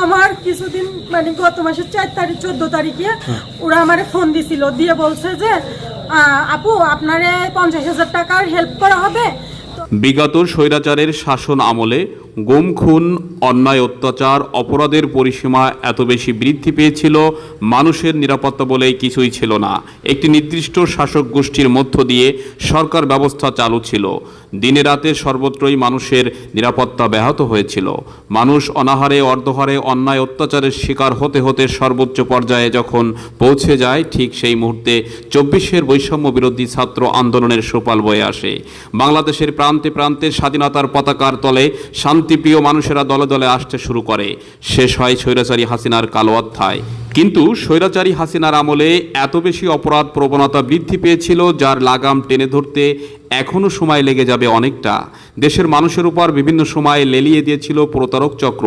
আমার কিছুদিন মানে গত মাসের 14 তারিখে ওরা আমারে ফোন দিছিল, দিয়ে বলছে যে আপু আপনারে 50,000 টাকার হেল্প করা হবে। বিগত স্বৈরাচারের শাসন আমলে গুম, খুন, অন্যায়, অত্যাচার, অপরাধের পরিসীমা এত বেশি বৃদ্ধি পেয়েছিল, মানুষের নিরাপত্তা বলেই কিছুই ছিল না। একটি নির্দিষ্ট শাসক গোষ্ঠীর মধ্য দিয়ে সরকার ব্যবস্থা চালু ছিল। দিনে রাতে সর্বত্রই মানুষের নিরাপত্তা ব্যাহত হয়েছিল। মানুষ অনাহারে অর্ধহারে অন্যায় অত্যাচারের শিকার হতে হতে সর্বোচ্চ পর্যায়ে যখন পৌঁছে যায়, ঠিক সেই মুহূর্তে 24-এর বৈষম্য বিরোধী ছাত্র আন্দোলনের সুফল বয়ে আসে। বাংলাদেশের প্রান্তে প্রান্তে স্বাধীনতার পতাকার তলে শান্তিপ্রিয় মানুষেরা দলে দলে আসতে শুরু করে। শেষ হয় স্বৈরাচারী হাসিনার কালো অধ্যায়। কিন্তু স্বৈরাচারী হাসিনার আমলে এত বেশি অপরাধ প্রবণতা বৃদ্ধি পেয়েছিল, যার লাগাম টেনে ধরতে এখনও সময় লেগে যাবে অনেকটা। দেশের মানুষের উপর বিভিন্ন সময়ে লেলিয়ে দিয়েছিল প্রতারক চক্র।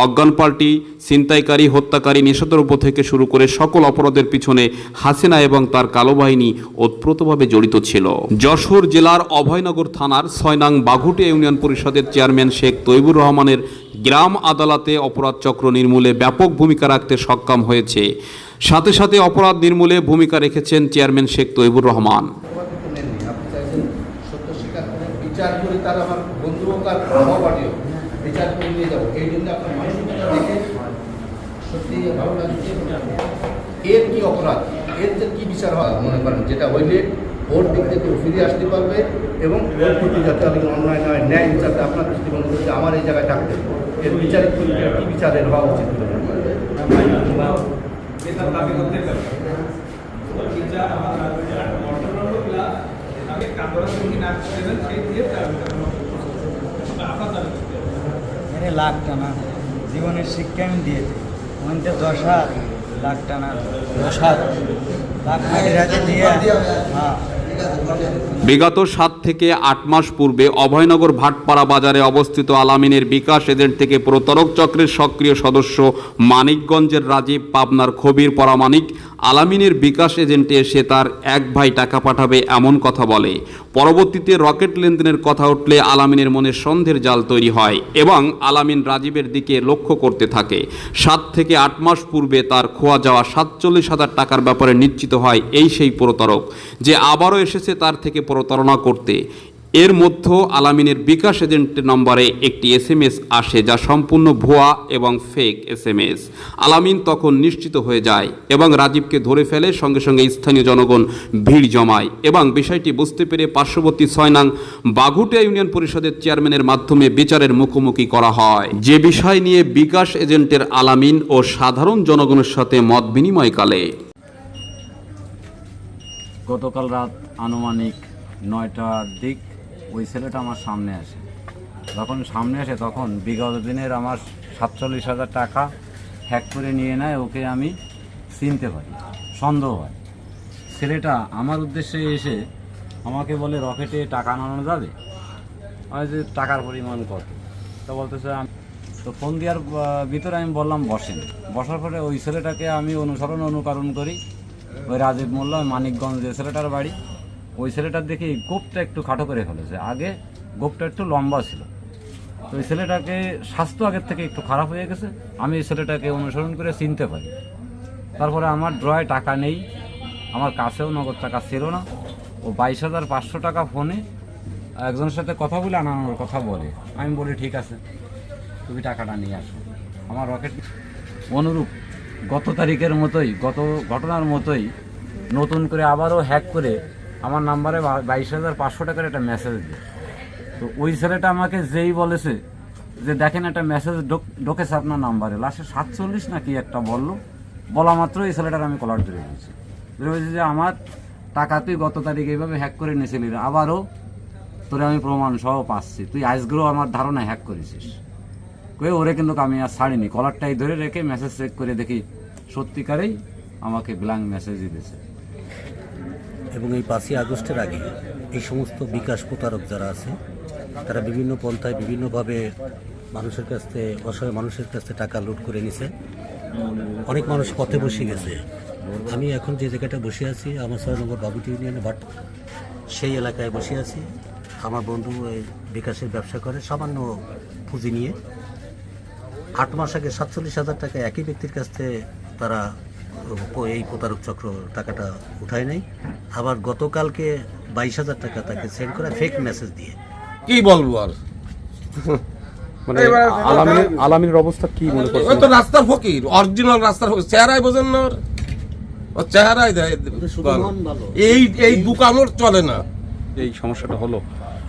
অজ্ঞান পার্টি, ছিনতাইকারী, হত্যাকারী, নেশাদ্রব্য থেকে শুরু করে সকল অপরাধের পিছনে হাসিনা এবং তার কালো বাহিনী ওতপ্রোতভাবে জড়িত ছিল। যশোর জেলার অভয়নগর থানার 6 নং বাঘুটে ইউনিয়ন পরিষদের চেয়ারম্যান শেখ তৈবুর রহমানের গ্রাম আদালতে অপরাধ চক্র নির্মূলে ব্যাপক ভূমিকা রাখতে সক্ষম হয়েছে। সাথে সাথে অপরাধ নির্মূলে ভূমিকা রেখেছেন চেয়ারম্যান শেখ তৈবুর রহমান। বিচার করে তার আমার বন্ধু হোক আর আমার বাড়িও বিচার করে নিয়ে যাবো, এই জন্য আপনার মানসিকতা দেখে সত্যি ভালো লাগছে। এর কি অপরাধ, এর যে কী বিচার হয় মনে করেন, যেটা হইলে ওর দিক থেকে ফিরে আসতে পারবে এবং ওর প্রতি যাতে অন্যায় নয়, ন্যায় বিচারটা আপনার দৃষ্টিভঙ্গি করতে আমার এই জায়গায় থাকতে, এর বিচারিক কী বিচারের হওয়া উচিত লাখ টানা জীবনের শিক্ষা আমি দিয়েছি, মনতে 10,000 লাখ টানা 10,000 লাখ হাতে দিয়ে। হ্যাঁ, বিগত 7 থেকে 8 মাস পূর্বে অভয়নগর ভাটপাড়া বাজারে অবস্থিত আলামিনের বিকাশ এজেন্ট থেকে প্রতারক চক্রের সক্রিয় সদস্য মানিকগঞ্জের রাজীব, পাবনার খবির পরামানিক আলামিনের বিকাশ এজেন্টে এসে তার এক ভাই টাকা পাঠাবে এমন কথা বলে। পরবর্তীতে রকেট লেনদেনের কথা উঠলে আলামিনের মনে সন্দেহের জাল তৈরি হয় এবং আলামিন রাজীবের দিকে লক্ষ্য করতে থাকে। 7 থেকে 8 মাস পূর্বে তার খোয়া যাওয়া 47,000 টাকার ব্যাপারে নিশ্চিত হয় এই সেই প্রতারক, যে আবারও এসেছে তার থেকে প্রতারণা করতে। এর মধ্যে আলামিনের বিকাশ এজেন্টের নম্বরে একটি SMS আসে, যা সম্পূর্ণ ভুয়া এবং ফেক SMS। আলামিন তখন নিশ্চিত হয়ে যায় এবং রাজীবকে ধরে ফেলে। সঙ্গে সঙ্গে স্থানীয় জনগণ ভিড় জমায় এবং বিষয়টি বুঝতে পেরে পার্শ্ববর্তী 6 নং বাঘুটিয়া ইউনিয়ন পরিষদের চেয়ারম্যানের মাধ্যমে বিচারের মুখোমুখি করা হয়। যে বিষয় নিয়ে বিকাশ এজেন্টের আলামিন ও সাধারণ জনগণের সাথে মত বিনিময়কালে গতকাল রাত আনুমানিক 9টার দিক ওই ছেলেটা আমার সামনে আসে। যখন সামনে আসে তখন বিগত দিনের আমার 47,000 টাকা হ্যাক করে নিয়ে নেয়। ওকে আমি চিনতে পারি, সন্দেহ হয়। ছেলেটা আমার উদ্দেশ্যে এসে আমাকে বলে, রকেটে টাকা আনানো যাবে? আমি যে টাকার পরিমাণ কত, তো বলতেছে। তো ফোন দেওয়ার ভিতরে আমি বললাম বসেন। বসার পরে ওই ছেলেটাকে আমি অনুকরণ করি। ওই রাজীব মোল্লা, মানিকগঞ্জ যে ছেলেটার বাড়ি, ওই ছেলেটার দেখি গোপটা একটু খাটো করে ফেলেছে। আগে গোপটা একটু লম্বা ছিল। তো ওই ছেলেটাকে স্বাস্থ্য আগের থেকে একটু খারাপ হয়ে গেছে। আমি এই ছেলেটাকে অনুসরণ করে চিনতে পারি। তারপরে আমার ড্রয়ে টাকা নেই, আমার কাছেও নগদ টাকা ছিল না। ও 22,500 টাকা ফোনে একজনের সাথে কথা বলে আনানোর কথা বলে। আমি বলি ঠিক আছে, তুমি টাকাটা নিয়ে আসো। আমার রকেট অনুরূপ গত তারিখের মতোই, গত ঘটনার মতোই নতুন করে আবারও হ্যাক করে আমার নাম্বারে 22,500 টাকার একটা মেসেজ দেয়। তো ওই ছেলেটা আমাকে যেই বলেছে যে দেখেন একটা মেসেজ ঢোকেছে আপনার নাম্বারে, লাস্টে 47 নাকি একটা বলা মাত্র এই ছেলেটার আমি কলার ধরে দিয়েছি। যে আমার টাকা তুই গত তারিখে এইভাবে হ্যাক করে নিয়েছিলি, আবারও তোরে আমি প্রমাণ সহ পাচ্ছি, তুই আজকেও আমার ধারণা হ্যাক করেছিস। কয়ে ওরে কিন্তু আমি আর ছাড়িনি, কলারটাই ধরে রেখে মেসেজ চেক করে দেখি সত্যিকারেই আমাকে ব্ল্যাঙ্ক মেসেজই দিয়েছে। এবং এই 5ই আগস্টের আগে এই সমস্ত বিকাশ প্রতারক যারা আছে, তারা বিভিন্ন পন্থায় বিভিন্নভাবে মানুষের কাছ থেকে, অসহায় মানুষের কাছ থেকে টাকা লুট করে নিছে। অনেক মানুষ পথে বসে গেছে। আমি এখন যে জায়গাটা বসে আছি, আমার 6 নম্বর বাগুটি ইউনিয়নে সেই এলাকায় বসে আছি। আমার বন্ধু এই বিকাশের ব্যবসা করে সামান্য পুঁজি নিয়ে। 8 মাস আগে 47,000 টাকা একই ব্যক্তির কাছ থেকে তারা এই প্রতারক চক্র টাকাটা উঠায় নাই। আবার গতকালকে 22,000 টাকা তাকে সেন্ড করে ফেক মেসেজ দিয়ে। কি বলবো আর, মানে এবার আলামিনের অবস্থা কি মনে ওই করছেন? তো রাস্তার ফকির, অরিজিনাল রাস্তার ফকির, চেহারাই বোঝেন না ওর, ওর চেহারাই দেয় শুধু মন ভালো। এই দোকানোর চলে না। এই সমস্যাটা হলো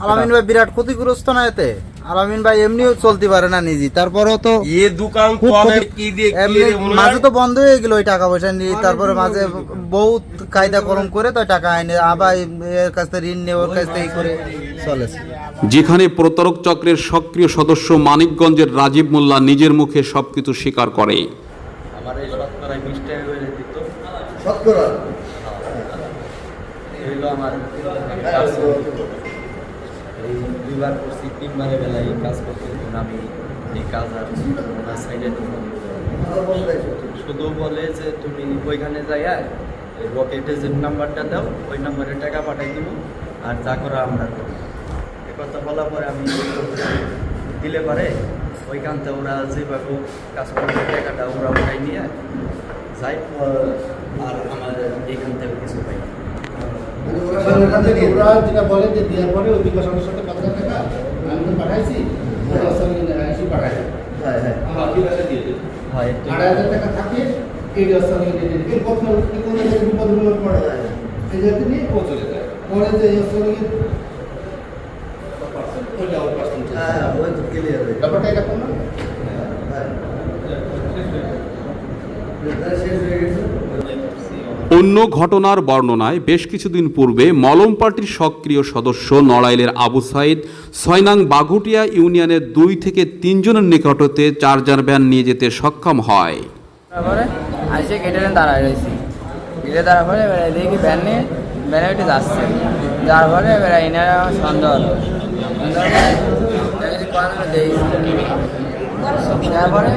আলামিন ভাই বিরাট ক্ষতিগ্রস্ত না এতে। আলামিন ভাই এমনিও চলতে পারে না নিজে, তারপরেও তো এ দোকান খুব চলে ক্ষতি- কি দিয়ে কি এমনি রে মনে মাঝে হয়? তো বন্ধ হয়ে গেল ওই টাকা পয়সা নিয়ে, তারপরে মাঝে বহুত কায়দা কলম করে তো টাকা আইনে আবার এর কাছ থেকে ঋণ নিয়ে ওর কাছ থেকে করে চলেছে। যেখানে প্রতারক চক্রের সক্রিয় সদস্য মানিকগঞ্জের রাজীব মোল্লা নিজের মুখে সবকিছু স্বীকার করে। আমার এই শতকরা 20 টাকা করে দিত। শতকরা এই হলো আমার কাজ। এই 2বার করছি, 3বারের বেলায় এই কাজ করতে দিত না। আমি এই কাজ আর ওনার সাইডে শুধু বলে যে তুমি ওইখানে যাই রকেটের যে নাম্বারটা দাও, ওই নাম্বারে টাকা পাঠাই দেবো, আর যা করা আমরা করবো। এ কথা বলার পরে আমি দিলে পারে ওইখান থেকে ওরা যেভাবে কাজ করবে টাকাটা ওরা উঠাই নিয়ে যাই, আর আমার এইখান থেকে কিছু পাই না। ওরা যেটা বলে যে দেওয়ার পরে ওই বিকাশ সাথে 5,000 টাকা আমি তো পাঠাইছি, ওরা আসলে এসে পাঠাই। হ্যাঁ হ্যাঁ, আমার বিকাশে দিয়ে দেবে। হয় 2,500 টাকা থাকে, এই রাস্তাকে দিয়ে দেবে। এর প্রথম কোনো জায়গায় বিপদ পড়ে যায়, এই জায়গাতে নিয়ে পৌঁছে যায়। পরে যে এই রাস্তাকে ওইটা ওর পার্সেন্ট। হ্যাঁ, ওই তো ক্লিয়ার হয়ে ব্যাপারটা এরকম না। শেষ হয়ে গেছে। অন্য ঘটনার বর্ণনায় বেশ কিছুদিন পূর্বে মলম পার্টির সক্রিয় সদস্য নড়াইলের আবু সাইদ 6 নং বাঘুটিয়া ইউনিয়নের 2 থেকে 3 জনের নিকট হতে চার্জার ভ্যান নিয়ে যেতে সক্ষম হয়। তারপরে আসে গেটে দাঁড়ায় রয়েছি, গেটে দাঁড়ার পরে এবার দেখি ভ্যান নিয়ে ভ্যানে উঠে যাচ্ছে। যার পরে এবার এনারা সন্দেহ হলো, তারপরে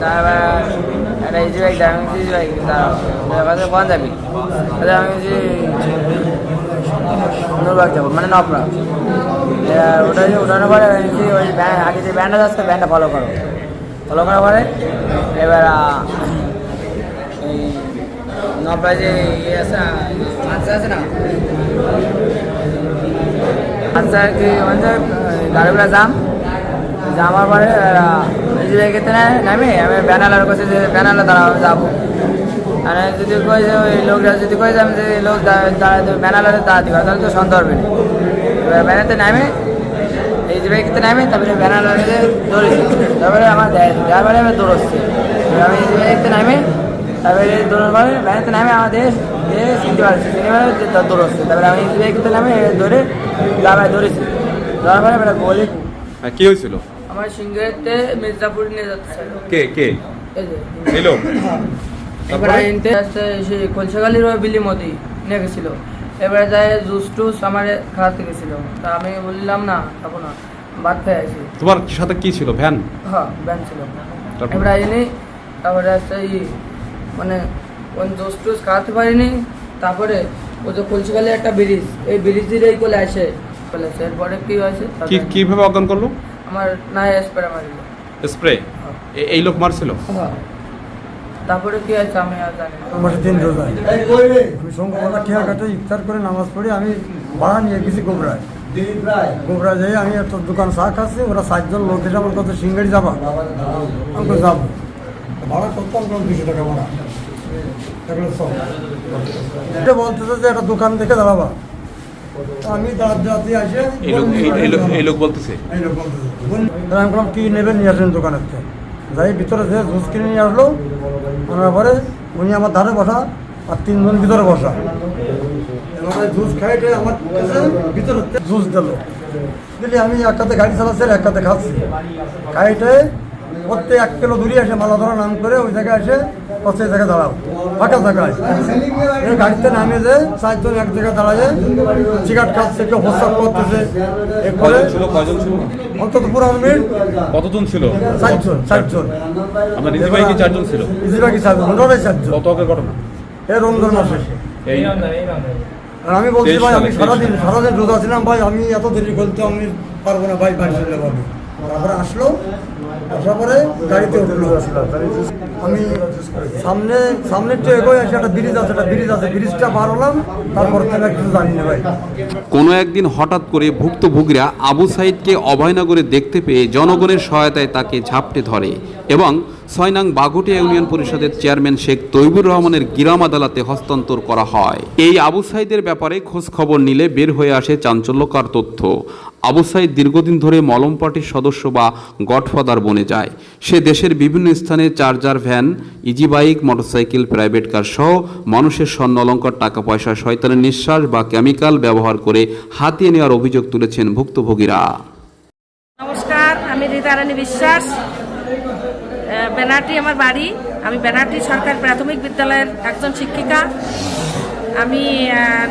তারপর একটা ইজি বাইক দেয়, আমি ইজি বাইক তার কোন যাবি? আমি যে নূরবাগ যাবো, মানে নবরা। ওটা উঠানোর পরে ওই আগে যে ব্যান্ডটা যাচ্ছে ব্যান্ডটা ফলো করো, ফলো করার পরে এবার ওই নবরা যে ইয়ে আছে আচ্ছা আছে না, আচ্ছা কি গাড়িগুলো জামার পরে নিজে গেতে নামে আমি ব্যানালার কাছে যে ব্যানালা দাঁড়া যাবো। আর যদি কই যে ওই লোকরা যদি কই যে আমি যে লোক দাঁড়াতে ব্যানালারে দাঁড়াতে হয় তাহলে তো সন্দেহ হবে না। ব্যানাতে নামে এই যে ব্যাগতে নামে, তারপরে ব্যানালারে দৌড়েছি, তারপরে আমার ড্রাইভারে আমি দৌড়চ্ছে। আমি এই যে ব্যাগতে নামে, তারপরে দৌড়ার পরে ব্যানাতে নামে আমাদের চিনতে পারছি, সিনেমায় দৌড়চ্ছে। তারপরে আমি এই যে ব্যাগতে নামে দৌড়ে ড্রাইভার দৌড়েছি, দৌড়ার পরে এবার বলি কি হয়েছিল? আমার সিঙ্গারেতে মির্জাপুর নিয়ে যাচ্ছে। কে এই যে এলো? এবারে এনতে সে কলসাগালির বিলি মতি নিয়ে গেছিল। এবারে যায় জুস টুস আমার খাওয়াতে গেছিল, তা আমি বললাম না খাবো না, ভাত খেয়ে আসি। তোমার সাথে কি ছিল? ভ্যান? হ্যাঁ ব্যান ছিল। তারপর? এবারে আইনি, তারপরে আসছে মানে ওই জুস টুস খাওয়াতে পারিনি। তারপরে ও যে কলসাগালি একটা ব্রিজ, এই ব্রিজের এই কোলে আসে চলে আসে। এরপরে কি হয়েছে কিভাবে অজ্ঞান করলো? আমার না স্প্রে মারিল। স্প্রে? এই লোক মারছিল? হ্যাঁ, তারপরে কি আছে আমি আর জানি না। আমার 3 রোজা আমি সঙ্গবেলা খেয়া কাটে ইফতার করে নামাজ পড়ে আমি ভাড়া নিয়ে গেছি গোবরায়। গোবরায় যাই আমি একটা দোকান চা খাচ্ছি, ওরা 7 জন লোক এসে আমার কাছে সিঙ্গারি যাবা, আমি তো যাবো। ভাড়া করতাম 200 টাকা ভাড়া। এগুলো সব এটা বলতেছে যে একটা দোকান থেকে দাঁড়াবা, আমি দাঁড়াতে আসে এই লোক বলতেছে এই লোক বলতেছে। আমি বললাম কি নেবেন নিয়ে আসেন দোকানের থেকে। যাই ভিতরে যে জুস কিনে নিয়ে আসলো, আনার পরে উনি আমার ধারে বসা আর 3 জন ভিতরে বসা। এবার জুস খাইতে আমার কাছে ভিতরে জুস দিল, দিলে আমি একটাতে গাড়ি চালাচ্ছি একটাতে খাচ্ছি। খাইতে প্রত্যেক 1 কিলো দূরে এসে মালা ধরা নাম করে ওই জায়গায় এসে প্রত্যেক জায়গায় দাঁড়াও, ফাঁকা জায়গায়। এই গাড়িতে নামে যে 4 জন এক জায়গায় দাঁড়ায় সিগারেট খাচ্ছে, কেউ প্রস্তাব করতেছে। এরপরে কয়জন ছিল? অন্তত পুরো মিনিট কতজন ছিল? 4 জন। আপনার নিজে ভাই কি 4 জন ছিল? বেশিরভাগই 4 জন, 4 জন। কত আগের ঘটনা? এই রমজান মাসে। এই আর আমি বলছি ভাই আমি সারাদিন রোজা ছিলাম ভাই, আমি এত দেরি করতে আমি পারবো না ভাই, বাড়ি চলে যাবো। তারপরে আসলো আসার পরে গাড়িতে উঠলো। আমি সামনের যে এগোয় আসে একটা ব্রিজ আছে, ব্রিজটা পার হলাম, তারপর থেকে কিছু জানি না ভাই। কোনো একদিন হঠাৎ করে ভুক্তভোগীরা আবু সাইদকে অভয়নগরে দেখতে পেয়ে জনগণের সহায়তায় তাকে ঝাপটে ধরে এবং ৬ নং বাঘটিয়া ইউনিয়ন পরিষদের চেয়ারম্যান শেখ তৈবুর রহমানের গ্রাম আদালতে হস্তান্তর করা হয়। এই আবু সাইদের ব্যাপারে খোঁজ খবর নিলে বের হয়ে আসে চাঞ্চল্যকর তথ্য। আবু সাইদ দীর্ঘদিন ধরে মলম পার্টির সদস্য বা গডফাদার বনে যায়। সে দেশের বিভিন্ন স্থানে charger van, easy bike, motorcycle, private car সহ মানুষের স্বর্ণ অলংকার, টাকা পয়সা, শয়তানের নিঃশ্বাস বা কেমিক্যাল ব্যবহার করে হাতিয়ে নেওয়ার অভিযোগ তুলেছেন ভুক্তভোগীরা। নমস্কার, আমি রীতারানী বিশ্বাস। বেনারটি আমার বাড়ি। আমি বেনারটি সরকারি প্রাথমিক বিদ্যালয়ের একজন শিক্ষিকা। আমি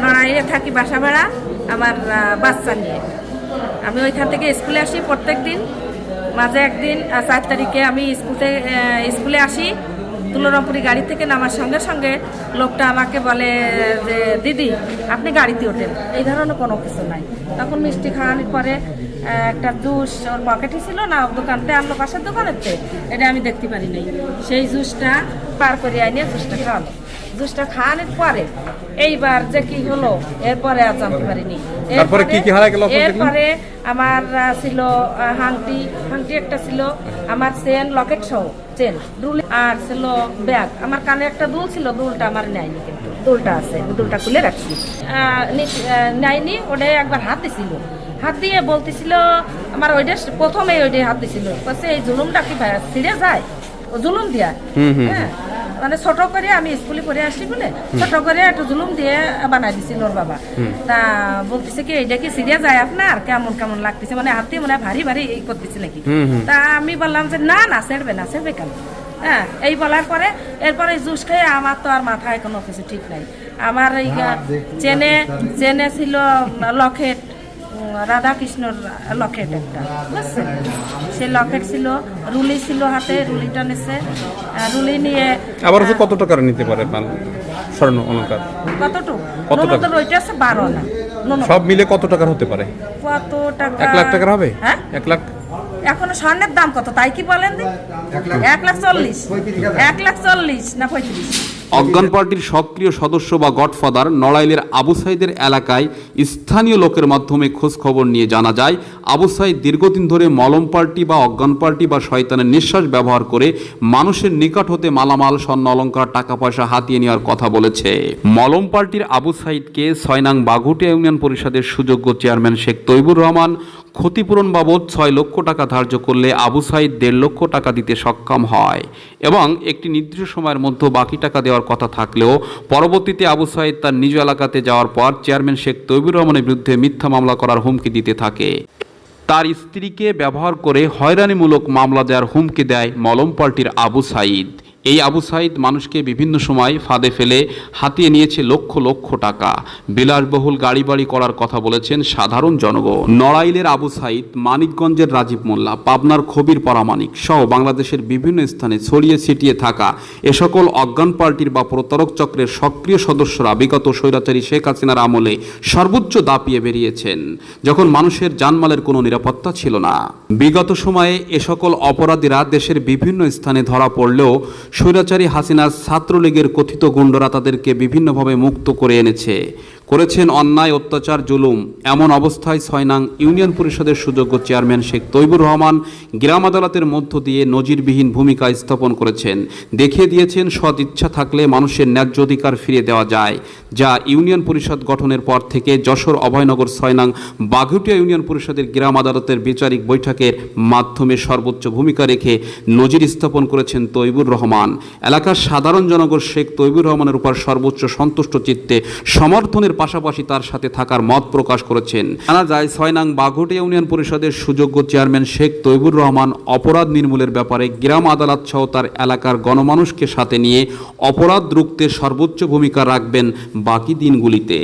নড়াইলে থাকি বাসা ভাড়া আমার বাচ্চা নিয়ে। আমি ওইখান থেকে স্কুলে আসি প্রত্যেক দিন। মাঝে একদিন 4 তারিখে আমি স্কুলে আসি। তুলরামপুরি গাড়ি থেকে নামার সঙ্গে সঙ্গে লোকটা আমাকে বলে যে দিদি আপনি গাড়িতে ওঠেন, এই ধরনের কোনো কিছু নাই। তখন মিষ্টি খাওয়ানোর পরে একটা জুস ওর পকেটে ছিল না, দোকানতে আনলো পাশের দোকানেতে, এটা আমি দেখতে পারি নাই। সেই জুসটা পার করে আনিয়ে জুসটা খাওয়ালো। জুসটা খাওয়ানোর পরে এইবার যে কি হলো এরপরে আর জানতে পারিনি। এরপরে আমার ছিল হাংটি একটা ছিল, আমার চেন লকেট সহ চেন দুল, আর ছিল ব্যাগ। আমার কানে একটা দুল ছিল, দুলটা আমার নেয়নি, কিন্তু দুলটা আছে, দুলটা খুলে রাখছি। নেয়নি, ওটা একবার হাত দিছিল, হাত দিয়ে বলতেছিল আমার ওইটা প্রথমে হাত দিছিল, এই জুলুমটা কি ছিঁড়ে যায়, ও জুলুম দিয়া। হ্যাঁ, মানে ছোট করে আমি স্কুলে পড়ে আসি বলে ছোট করে একটু জুলুম দিয়ে বানাই দিছিল ওর বাবা। তা বলতেছে কি এইটা কি সিরিয়া যায় আপনার, কেমন কেমন লাগতেছে, মানে হাতে মনে হয় ভারী ভারী এই করতেছে নাকি। তা আমি বললাম যে না না, ছেড়বে না, ছেড়বে কেন। হ্যাঁ, এই বলার পরে এরপরে জুস খেয়ে আমার তো আর মাথায় কোনো কিছু ঠিক নাই। আমার এই চেনে ছিল লকেট, রাধাকৃষ্ণর লকেট একটা, বুঝছেন, সে লকেট ছিল, রুলি ছিল হাতে, রুলিটা নিছে, রুলি নিয়ে আবার কত টাকা নিতে পারে স্বর্ণ অলংকার? কতটুকু ওইটা আছে 12 আনা। সব মিলে কত টাকার হতে পারে? কত টাকা? 1 লাখ টাকার হবে? হ্যাঁ, 1 লাখ। এখনো স্বর্ণের দাম কত তাই কি বলেন? 1,40,000 না 35। অজ্ঞান পার্টির সক্রিয় সদস্য বা গডফাদার নড়াইলের আবু সাইদের এলাকায় স্থানীয় লোকের মাধ্যমে খোঁজ খবর নিয়ে জানা যায় আবু সাইদ দীর্ঘদিন ধরে মলম পার্টি বা অজ্ঞান পার্টি বা শয়তানের নিঃশ্বাস ব্যবহার করে মানুষের নিকট হতে মালামাল, স্বর্ণ অলংকার, টাকা পয়সা হাতিয়ে নেওয়ার কথা বলেছে। মলম পার্টির আবু সাইদকে ৬ নং বাঘটিয়া ইউনিয়ন পরিষদের সুযোগ্য চেয়ারম্যান শেখ তৈবুর রহমান ক্ষতিপূরণ বাবদ ৬ লক্ষ টাকা ধার্য করলে আবু সাইদ ১.৫ লক্ষ টাকা দিতে সক্ষম হয় এবং একটি নির্দিষ্ট সময়ের মধ্যে বাকি টাকা দেওয়ার কথা থাকলেও পরবর্তীতে আবু সাইদ তার নিজ এলাকাতে যাওয়ার পর চেয়ারম্যান শেখ তৈবুর রহমানের বিরুদ্ধে মিথ্যা মামলা করার হুমকি দিতে থাকে। তার স্ত্রীকে ব্যবহার করে হয়রানিমূলক মামলা দেওয়ার হুমকি দেয় মলম পার্টির আবু সাইদ। এই আবু সাইদ মানুষকে বিভিন্ন সময় ফাঁদে ফেলে হাতিয়ে নিয়েছে লক্ষ লক্ষ টাকা। বিলাসবহুল গাড়ি বাড়ি করার কথা বলেছেন সাধারণ জনগণ। নড়াইলের আবু সাইদ, মানিকগঞ্জের রাজীব মোল্লা, পাবনার খবির পরামানিক সহ বাংলাদেশের বিভিন্ন স্থানে ছড়িয়ে ছিটিয়ে থাকা এ সকল অজ্ঞান পার্টির বা প্রতারক চক্রের সক্রিয় সদস্যরা বিগত স্বৈরাচারী শেখ হাসিনার আমলে সর্বোচ্চ দাপিয়ে বেরিয়েছেন, যখন মানুষের জানমালের কোনো নিরাপত্তা ছিল না। বিগত সময়ে এ সকল অপরাধীরা দেশের বিভিন্ন স্থানে ধরা পড়লেও স্বৈরাচারী হাসিনার ছাত্রলীগের কথিত গুন্ডরা তাদেরকে বিভিন্নভাবে মুক্ত করে এনেছে, করেছেন অন্যায়, অত্যাচার, জুলুম। এমন অবস্থায় ৬ নং ইউনিয়ন পরিষদের সুযোগ্য চেয়ারম্যান শেখ তৈবুর রহমান গ্রাম আদালতের মধ্য দিয়ে নজিরবিহীন ভূমিকা স্থাপন করেছেন, দেখিয়ে দিয়েছেন সৎ ইচ্ছা থাকলে মানুষের ন্যায্য অধিকার ফিরিয়ে দেওয়া যায়, যা ইউনিয়ন পরিষদ গঠনের পর থেকে যশোর অভয়নগর ৬ নং বাঘটিয়া ইউনিয়ন পরিষদের গ্রাম আদালতের বিচারিক বৈঠকের মাধ্যমে সর্বোচ্চ ভূমিকা রেখে নজির স্থাপন করেছেন তৈবুর রহমান। এলাকার সাধারণ জনগণ শেখ তৈবুর রহমানের উপর সর্বোচ্চ সন্তুষ্ট চিত্তে সমর্থনের পাশাপাশি তার সাথে থাকার মত প্রকাশ করেছেন। জানা যায় ৬ নং বাঘটিয়া ইউনিয়ন পরিষদের সুযোগ্য চেয়ারম্যান শেখ তৈবুর রহমান অপরাধ নির্মূলের ব্যাপারে গ্রাম আদালত সহ তার এলাকার গণমানুষকে সাথে নিয়ে অপরাধ রুখতে সর্বোচ্চ ভূমিকা রাখবেন বাকি দিনগুলিতে।